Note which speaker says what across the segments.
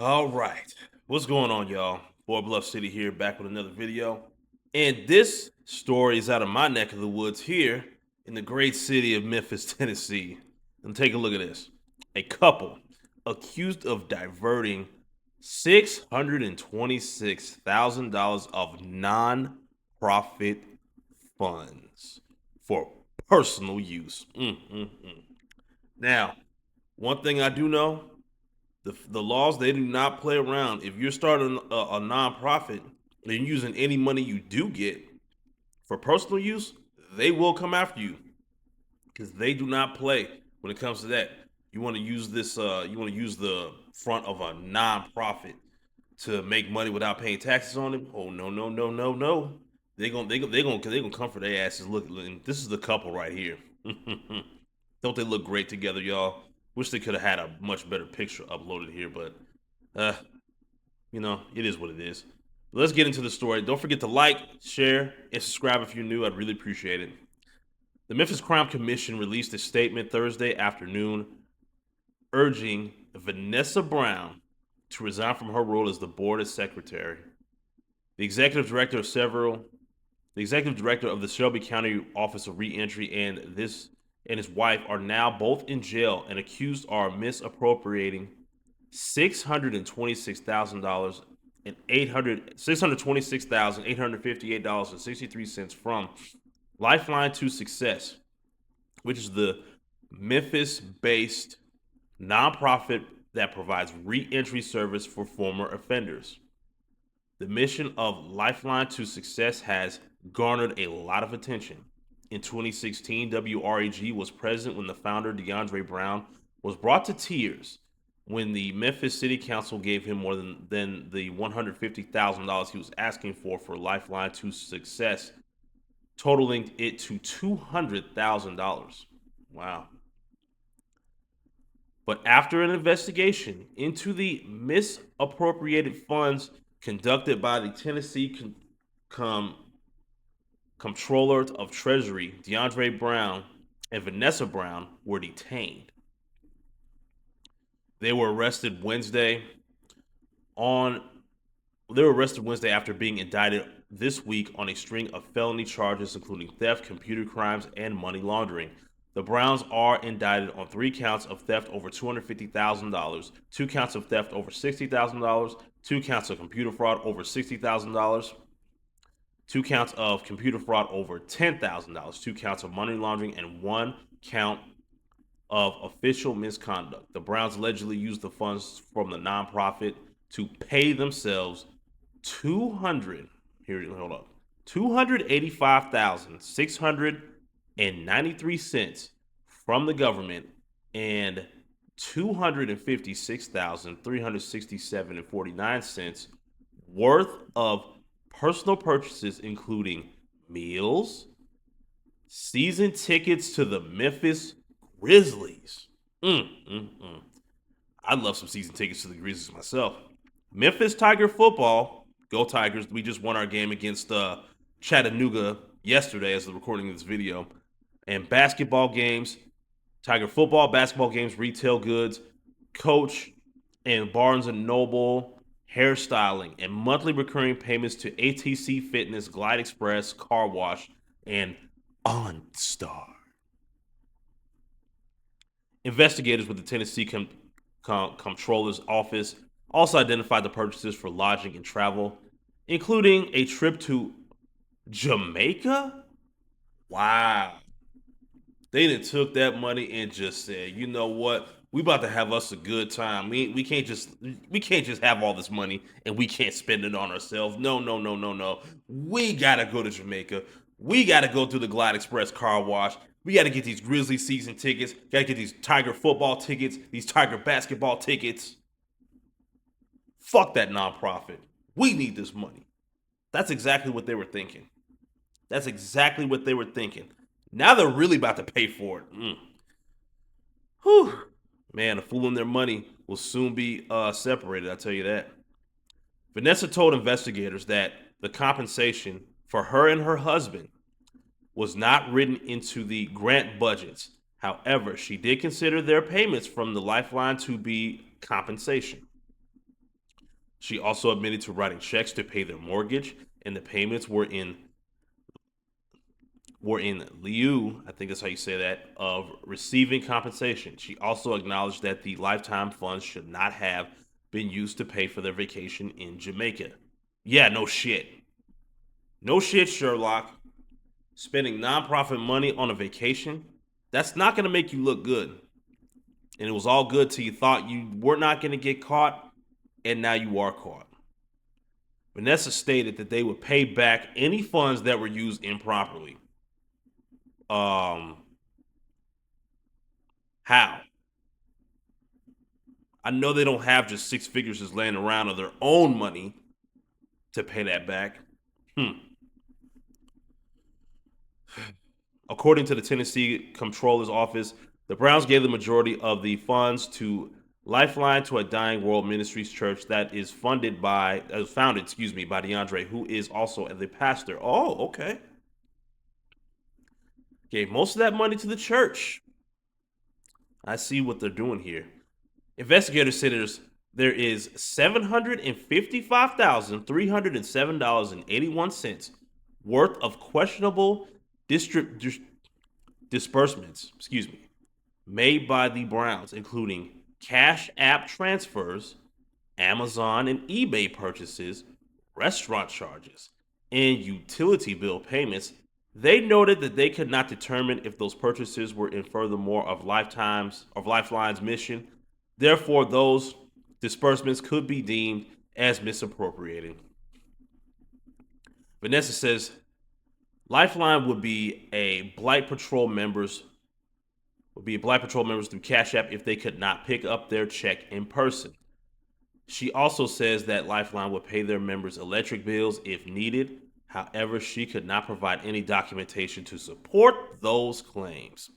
Speaker 1: All right. What's going on, y'all? Boy Bluff City here, back with another video. And this story is out of my neck of the woods here in the great city of Memphis, Tennessee. And take a look at this. A couple accused of diverting $626,000 of non-profit funds for personal use. Now, one thing I do know, the laws, they do not play around. If you're starting a nonprofit and you're using any money you do get for personal use, they will come after you because they do not play when it comes to that. You want to use this. You want to use the front of a nonprofit to make money without paying taxes on it. Oh no, no, no, no, no. They gonna come for their asses. Look, this is the couple right here. Don't they look great together, y'all? Wish they could have had a much better picture uploaded here, but uh, it is what it is. Let's get into the story. Don't forget to like, share, and subscribe if you're new. I'd really appreciate it. The Memphis Crime Commission released a statement Thursday afternoon urging Vanessa Brown to resign from her role as the board secretary. The executive director of the Shelby County Office of Reentry and his wife are now both in jail and accused are misappropriating $626,000 and $626,858.63 from Lifeline to Success, which is the Memphis-based nonprofit that provides reentry service for former offenders. The mission of Lifeline to Success has garnered a lot of attention. In 2016, WREG was present when the founder, DeAndre Brown, was brought to tears when the Memphis City Council gave him more than the $150,000 he was asking for Lifeline to Success, totaling it to $200,000. Wow. But after an investigation into the misappropriated funds conducted by the Tennessee Comptroller of Treasury, DeAndre Brown, and Vanessa Brown were detained. They were arrested Wednesday after being indicted this week on a string of felony charges, including theft, computer crimes, and money laundering. The Browns are indicted on 3 counts of theft over $250,000, 2 counts of theft over $60,000, 2 counts of computer fraud over $60,000, 2 counts of computer fraud over $10,000, 2 counts of money laundering, and 1 count of official misconduct. The Browns allegedly used the funds from the nonprofit to pay themselves $285,693 from the government and $256,367.49 worth of personal purchases, including meals, season tickets to the Memphis Grizzlies. I'd love some season tickets to the Grizzlies myself. Memphis Tiger football. Go Tigers. We just won our game against Chattanooga yesterday as the recording of this video. And basketball games, Tiger football, basketball games, retail goods, Coach and Barnes & Noble, hairstyling, and monthly recurring payments to ATC Fitness, Glide Express, Car Wash, and OnStar. Investigators with the Tennessee Comptroller's Office also identified the purchases for lodging and travel, including a trip to Jamaica. Wow. They done took that money and just said, you know what? We about to have us a good time. We can't just have all this money and we can't spend it on ourselves. No, no, no, no, no. We gotta go to Jamaica. We gotta go to the Glide Express car wash. We gotta get these Grizzly season tickets. Gotta get these Tiger football tickets, these Tiger basketball tickets. Fuck that nonprofit. We need this money. That's exactly what they were thinking. That's exactly what they were thinking. Now they're really about to pay for it. Whew. Man, a fool and their money will soon be separated, I'll tell you that. Vanessa told investigators that the compensation for her and her husband was not written into the grant budgets. However, she did consider their payments from the Lifeline to be compensation. She also admitted to writing checks to pay their mortgage, and the payments were in lieu, I think that's how you say that, of receiving compensation. She also acknowledged that the lifetime funds should not have been used to pay for their vacation in Jamaica. Yeah, no shit. No shit, Sherlock. Spending nonprofit money on a vacation, that's not going to make you look good. And it was all good till you thought you were not going to get caught, and now you are caught. Vanessa stated that they would pay back any funds that were used improperly. Um, how? I know they don't have just six figures just laying around of their own money to pay that back. Hmm. According to the Tennessee Comptroller's Office, the Browns gave the majority of the funds to Lifeline to a Dying World Ministries church that is founded, by DeAndre, who is also the pastor. Oh, okay. Gave most of that money to the church. I see what they're doing here. Investigators say there is $755,307.81 worth of questionable disbursements, made by the Browns, including Cash App transfers, Amazon and eBay purchases, restaurant charges, and utility bill payments. They noted that they could not determine if those purchases were in furthermore of Lifeline's mission. Therefore, those disbursements could be deemed as misappropriating. Vanessa says Lifeline would be Blight Patrol members through Cash App if they could not pick up their check in person. She also says that Lifeline would pay their members' electric bills if needed. However, she could not provide any documentation to support those claims.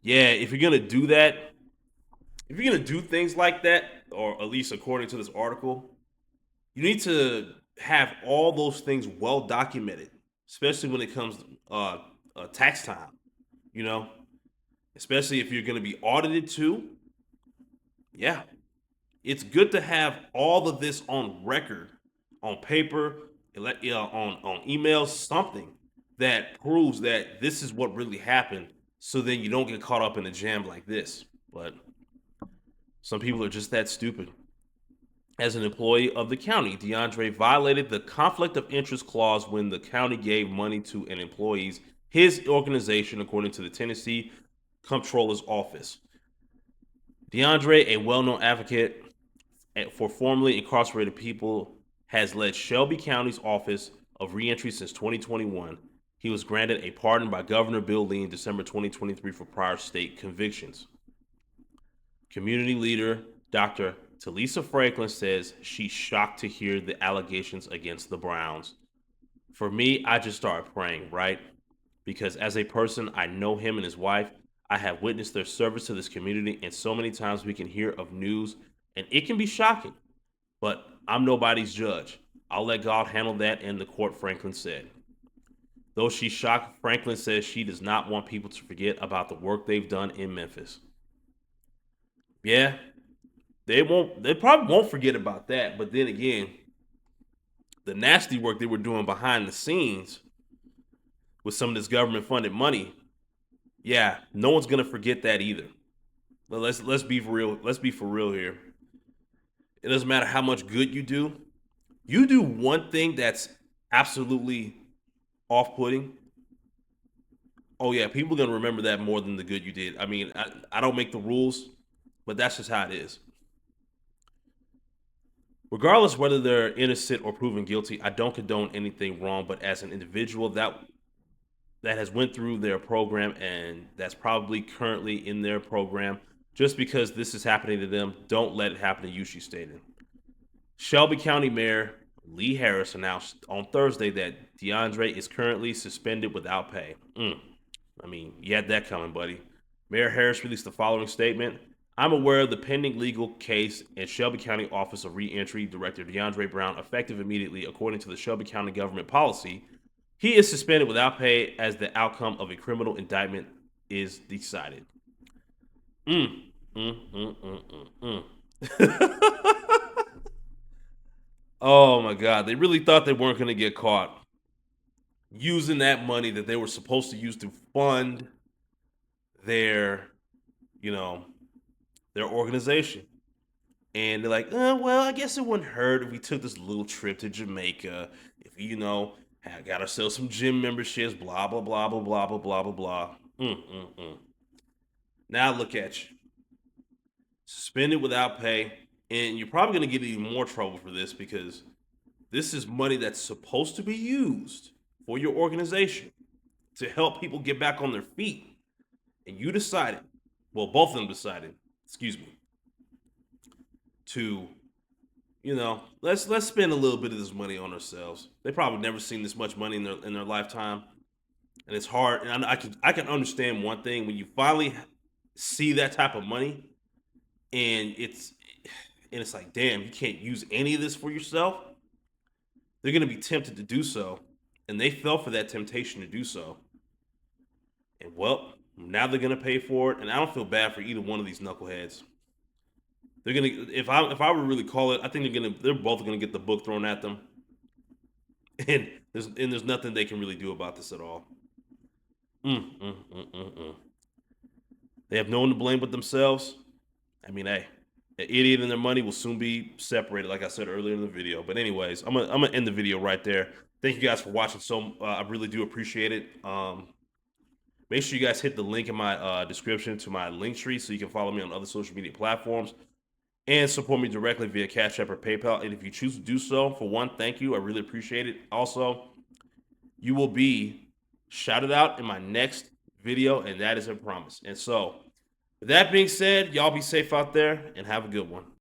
Speaker 1: Yeah, if you're going to do that, if you're going to do things like that, or at least according to this article, you need to have all those things well documented, especially when it comes to tax time, you know, especially if you're going to be audited too. Yeah, it's good to have all of this on record, on paper, on email, something that proves that this is what really happened, so then you don't get caught up in a jam like this. But some people are just that stupid. As an employee of the county, DeAndre violated the conflict of interest clause when the county gave money to an employee's his organization, according to the Tennessee Comptroller's Office. DeAndre, a well-known advocate for formerly incarcerated people, has led Shelby County's Office of Reentry since 2021. He was granted a pardon by Governor Bill Lee in December 2023 for prior state convictions. Community leader Dr. Talisa Franklin says she's shocked to hear the allegations against the Browns. For me, I just started praying, right? Because as a person, I know him and his wife. I have witnessed their service to this community, and so many times we can hear of news, and it can be shocking. But I'm nobody's judge. I'll let God handle that in the court, Franklin said. Though she's shocked, Franklin says she does not want people to forget about the work they've done in Memphis. Yeah, they won't. They probably won't forget about that. But then again, the nasty work they were doing behind the scenes with some of this government-funded money, yeah, no one's gonna forget that either. But let's be for real. Let's be for real here. It doesn't matter how much good you do. You do one thing that's absolutely off-putting. Oh yeah, people are gonna remember that more than the good you did. I mean, I don't make the rules, but that's just how it is. Regardless whether they're innocent or proven guilty, I don't condone anything wrong. But as an individual that has went through their program and that's probably currently in their program, just because this is happening to them, don't let it happen to you, she stated. Shelby County Mayor Lee Harris announced on Thursday that DeAndre is currently suspended without pay. I mean, you had that coming, buddy. Mayor Harris released the following statement. I'm aware of the pending legal case and Shelby County Office of Reentry Director DeAndre Brown, effective immediately, according to the Shelby County government policy. He is suspended without pay as the outcome of a criminal indictment is decided. Mm, mm, mm, mm, mm, mm. Oh my God. They really thought they weren't going to get caught using that money that they were supposed to use to fund their, you know, their organization. And they're like, well, I guess it wouldn't hurt if we took this little trip to Jamaica. If we, got ourselves some gym memberships, blah, blah, blah, blah, blah, blah, blah, blah, blah. Now look at you. Suspended without pay. And you're probably going to get even more trouble for this because this is money that's supposed to be used for your organization to help people get back on their feet. And you decided, well, both of them decided, excuse me, to let's spend a little bit of this money on ourselves. They probably never seen this much money in their lifetime, and it's hard. And I can understand one thing when you finally see that type of money, and it's like, damn, you can't use any of this for yourself. They're gonna be tempted to do so, and they fell for that temptation to do so. And well, now they're gonna pay for it, and I don't feel bad for either one of these knuckleheads. They're gonna if I would really call it, I think they're both gonna get the book thrown at them, and there's nothing they can really do about this at all. Mm, mm, mm, mm, mm. They have no one to blame but themselves. I mean, hey, an idiot and their money will soon be separated, like I said earlier in the video. But anyways, I'm gonna end the video right there. Thank you guys for watching. I really do appreciate it. Make sure you guys hit the link in my description to my link tree so you can follow me on other social media platforms and support me directly via Cash App or PayPal. And if you choose to do so, for one, thank you. I really appreciate it. Also, you will be shouted out in my next video, and that is a promise. And so, with that being said, y'all be safe out there and have a good one.